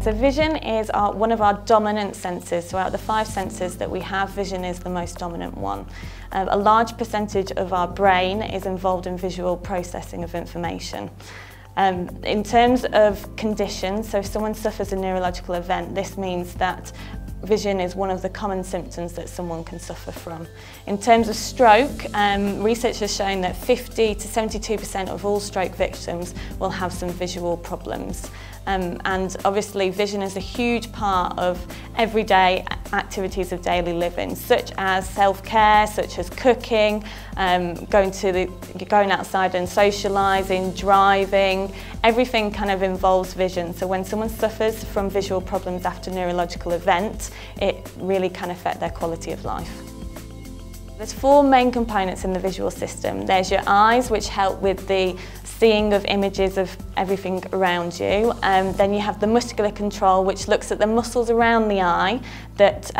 So vision is one of our dominant senses. So out of the 5 senses that we have, vision is the most dominant one. A large percentage of our brain is involved in visual processing of information. In terms of conditions, so if someone suffers a neurological event, this means that vision is one of the common symptoms that someone can suffer from. In terms of stroke, research has shown that 50 to 72% of all stroke victims will have some visual problems. And obviously vision is a huge part of everyday activities of daily living, such as self-care, such as cooking, going outside and socialising, driving. Everything kind of involves vision. So when someone suffers from visual problems after a neurological event, it really can affect their quality of life. There's 4 main components in the visual system. There's your eyes, which help with the seeing of images of everything around you. Then you have the muscular control, which looks at the muscles around the eye that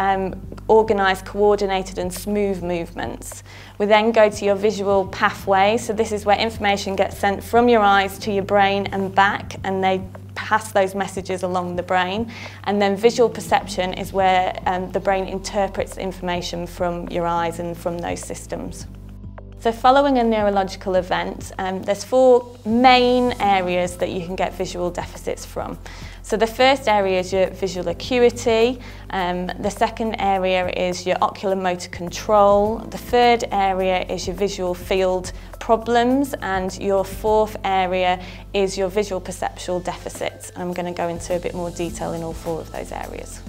organise coordinated and smooth movements. We then go to your visual pathway. So this is where information gets sent from your eyes to your brain and back, and they pass those messages along the brain. And then visual perception is where the brain interprets information from your eyes and from those systems. So following a neurological event, there's 4 main areas that you can get visual deficits from. So the first area is your visual acuity, the second area is your ocular motor control, the third area is your visual field problems, and your 4th area is your visual perceptual deficits. I'm going to go into a bit more detail in all 4 of those areas.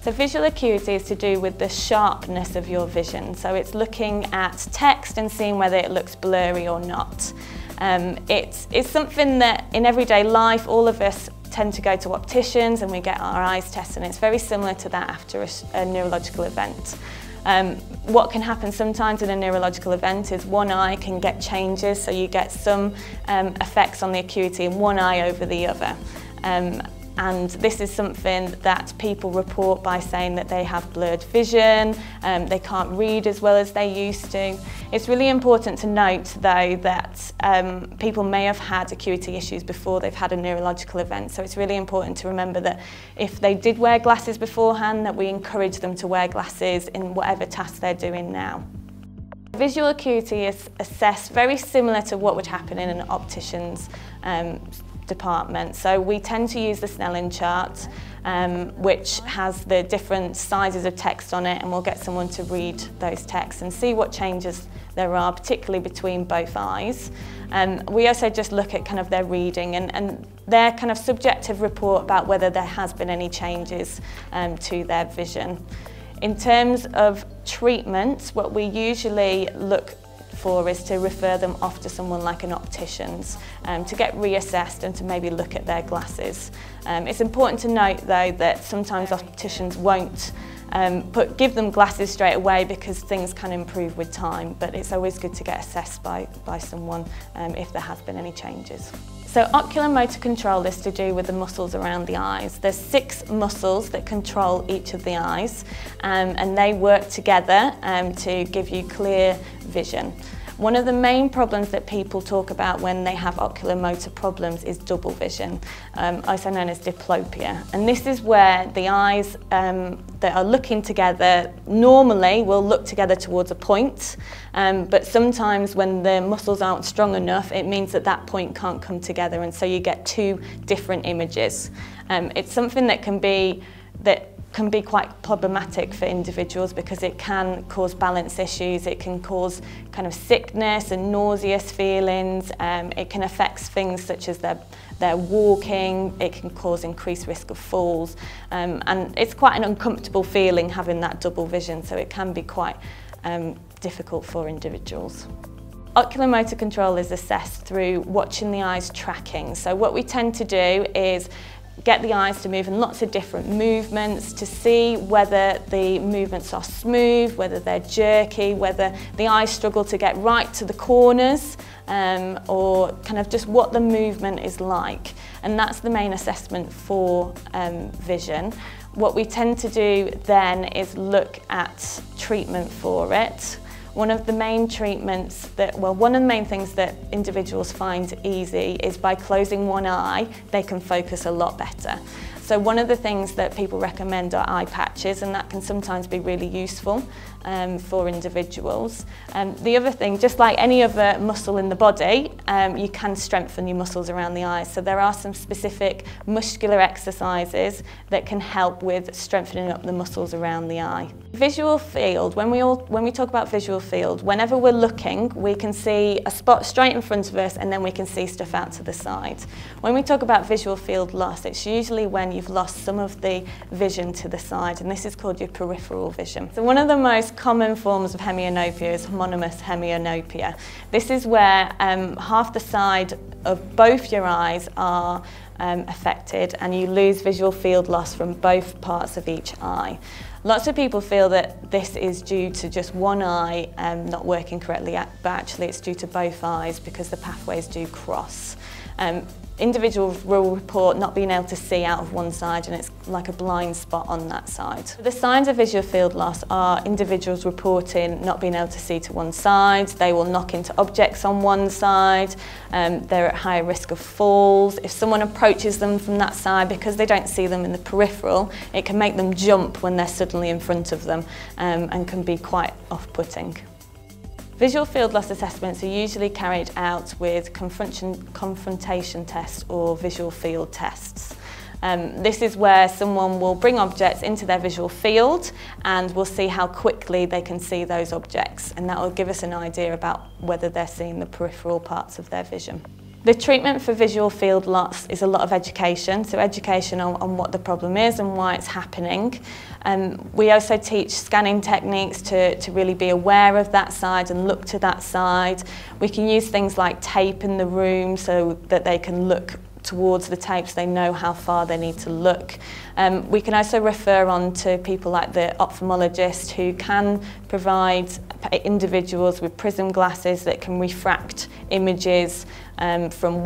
So visual acuity is to do with the sharpness of your vision. So it's looking at text and seeing whether it looks blurry or not. It's something that in everyday life all of us tend to go to opticians and we get our eyes tested, and it's very similar to that after a neurological event. What can happen sometimes in a neurological event is one eye can get changes, so you get some effects on the acuity in one eye over the other. And this is something that people report by saying that they have blurred vision, they can't read as well as they used to. It's really important to note though that people may have had acuity issues before they've had a neurological event, so it's really important to remember that if they did wear glasses beforehand, that we encourage them to wear glasses in whatever task they're doing now. Visual acuity is assessed very similar to what would happen in an optician's department. So we tend to use the Snellen chart, which has the different sizes of text on it, and we'll get someone to read those texts and see what changes there are, particularly between both eyes. We also just look at kind of their reading and their kind of subjective report about whether there has been any changes to their vision. In terms of treatment, what we usually look for is to refer them off to someone like an optician's to get reassessed and to maybe look at their glasses. It's important to note though that sometimes opticians won't give them glasses straight away because things can improve with time, but it's always good to get assessed by someone if there has been any changes. So ocular motor control is to do with the muscles around the eyes. There's 6 muscles that control each of the eyes, and they work together to give you clear vision. One of the main problems that people talk about when they have ocular motor problems is double vision, also known as diplopia. And this is where the eyes that are looking together normally will look together towards a point, but sometimes when the muscles aren't strong enough, it means that that point can't come together, and so you get 2 different images. It's something that can be quite problematic for individuals because it can cause balance issues, it can cause kind of sickness and nauseous feelings, it can affect things such as their walking, it can cause increased risk of falls, and it's quite an uncomfortable feeling having that double vision, so it can be quite difficult for individuals. Ocular motor control is assessed through watching the eyes tracking. So what we tend to do is get the eyes to move in lots of different movements to see whether the movements are smooth, whether they're jerky, whether the eyes struggle to get right to the corners, or kind of just what the movement is like. And that's the main assessment for vision. What we tend to do then is look at treatment for it. One of the main things that individuals find easy is by closing one eye, they can focus a lot better. So So one of the things that people recommend are eye patches, and that can sometimes be really useful for individuals. The other thing, just like any other muscle in the body, you can strengthen your muscles around the eyes. So there are some specific muscular exercises that can help with strengthening up the muscles around the eye. Visual field, when we talk about visual field, whenever we're looking, we can see a spot straight in front of us and then we can see stuff out to the side. When we talk about visual field loss, it's usually when you've lost some of the vision to the side, and this is called your peripheral vision. So one of the most common forms of hemianopia is homonymous hemianopia. This is where half the side of both your eyes are affected and you lose visual field loss from both parts of each eye. Lots of people feel that this is due to just one eye not working correctly, but actually it's due to both eyes because the pathways do cross. Individuals will report not being able to see out of one side, and it's like a blind spot on that side. The signs of visual field loss are individuals reporting not being able to see to one side, they will knock into objects on one side, they're at higher risk of falls. If someone approaches them from that side, because they don't see them in the peripheral, it can make them jump when they're suddenly in front of them and can be quite off-putting. Visual field loss assessments are usually carried out with confrontation tests or visual field tests. This is where someone will bring objects into their visual field and we'll see how quickly they can see those objects, and that will give us an idea about whether they're seeing the peripheral parts of their vision. The treatment for visual field loss is a lot of education, so education on what the problem is and why it's happening. We also teach scanning techniques to really be aware of that side and look to that side. We can use things like tape in the room so that they can look towards the tape so they know how far they need to look. We can also refer on to people like the ophthalmologist who can provide individuals with prism glasses that can refract images from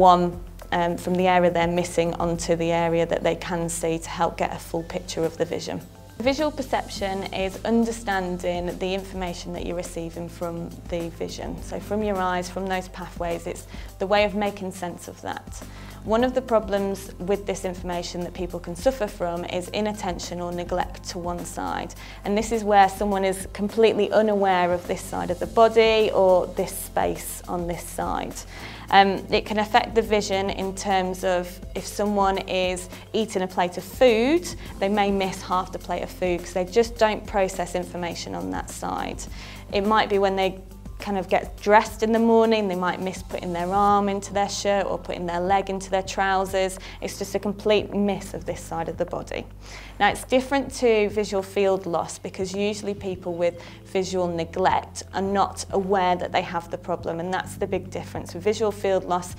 the area they're missing onto the area that they can see to help get a full picture of the vision. Visual perception is understanding the information that you're receiving from the vision. So from your eyes, from those pathways, it's the way of making sense of that. One of the problems with this information that people can suffer from is inattention or neglect to one side. And this is where someone is completely unaware of this side of the body or this space on this side. It can affect the vision in terms of if someone is eating a plate of food, they may miss half the plate of food because they just don't process information on that side. It might be when they kind of get dressed in the morning, they might miss putting their arm into their shirt or putting their leg into their trousers. It's just a complete miss of this side of the body. Now it's different to visual field loss because usually people with visual neglect are not aware that they have the problem, and that's the big difference. With visual field loss,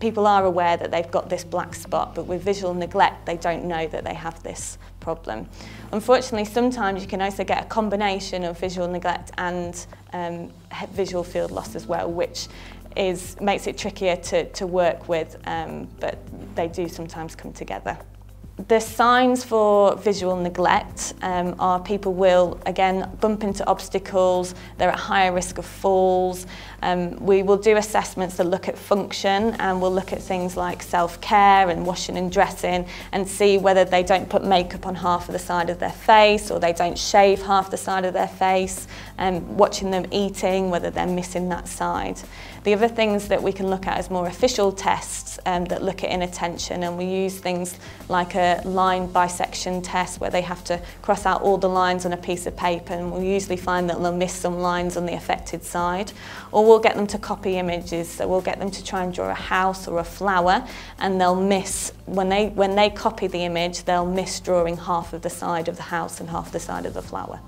people are aware that they've got this black spot, but with visual neglect, they don't know that they have this problem. Unfortunately, sometimes you can also get a combination of visual neglect and visual field loss as well, which makes it trickier to work with, but they do sometimes come together. The signs for visual neglect are people will, again, bump into obstacles, they're at higher risk of falls. We will do assessments that look at function, and we'll look at things like self-care and washing and dressing and see whether they don't put makeup on half of the side of their face or they don't shave half the side of their face, and watching them eating, whether they're missing that side. The other things that we can look at is more official tests that look at inattention, and we use things like a line bisection test where they have to cross out all the lines on a piece of paper, and we'll usually find that they'll miss some lines on the affected side. Or we'll get them to copy images, so we'll get them to try and draw a house or a flower, and they'll miss, when they copy the image, they'll miss drawing half of the side of the house and half the side of the flower.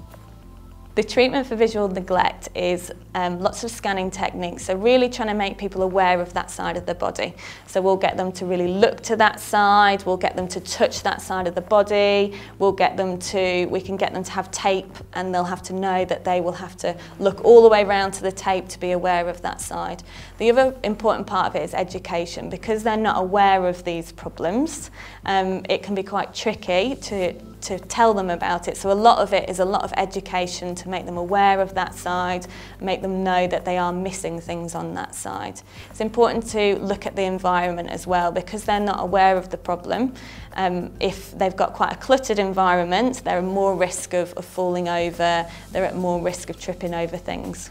The treatment for visual neglect is lots of scanning techniques, so really trying to make people aware of that side of the body. So we'll get them to really look to that side, we'll get them to touch that side of the body, we can get them to have tape, and they'll have to know that they will have to look all the way around to the tape to be aware of that side. The other important part of it is education. Because they're not aware of these problems, it can be quite tricky to to tell them about it. So a lot of it is a lot of education to make them aware of that side, make them know that they are missing things on that side. It's important to look at the environment as well, because they're not aware of the problem. If they've got quite a cluttered environment, they're at more risk of falling over, they're at more risk of tripping over things.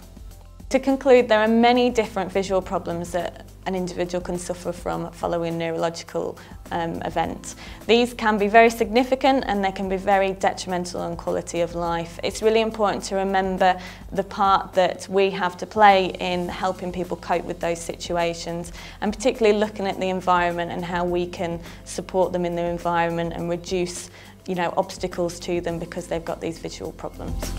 To conclude, there are many different visual problems that an individual can suffer from following a neurological event. These can be very significant and they can be very detrimental on quality of life. It's really important to remember the part that we have to play in helping people cope with those situations, and particularly looking at the environment and how we can support them in their environment and reduce, obstacles to them because they've got these visual problems.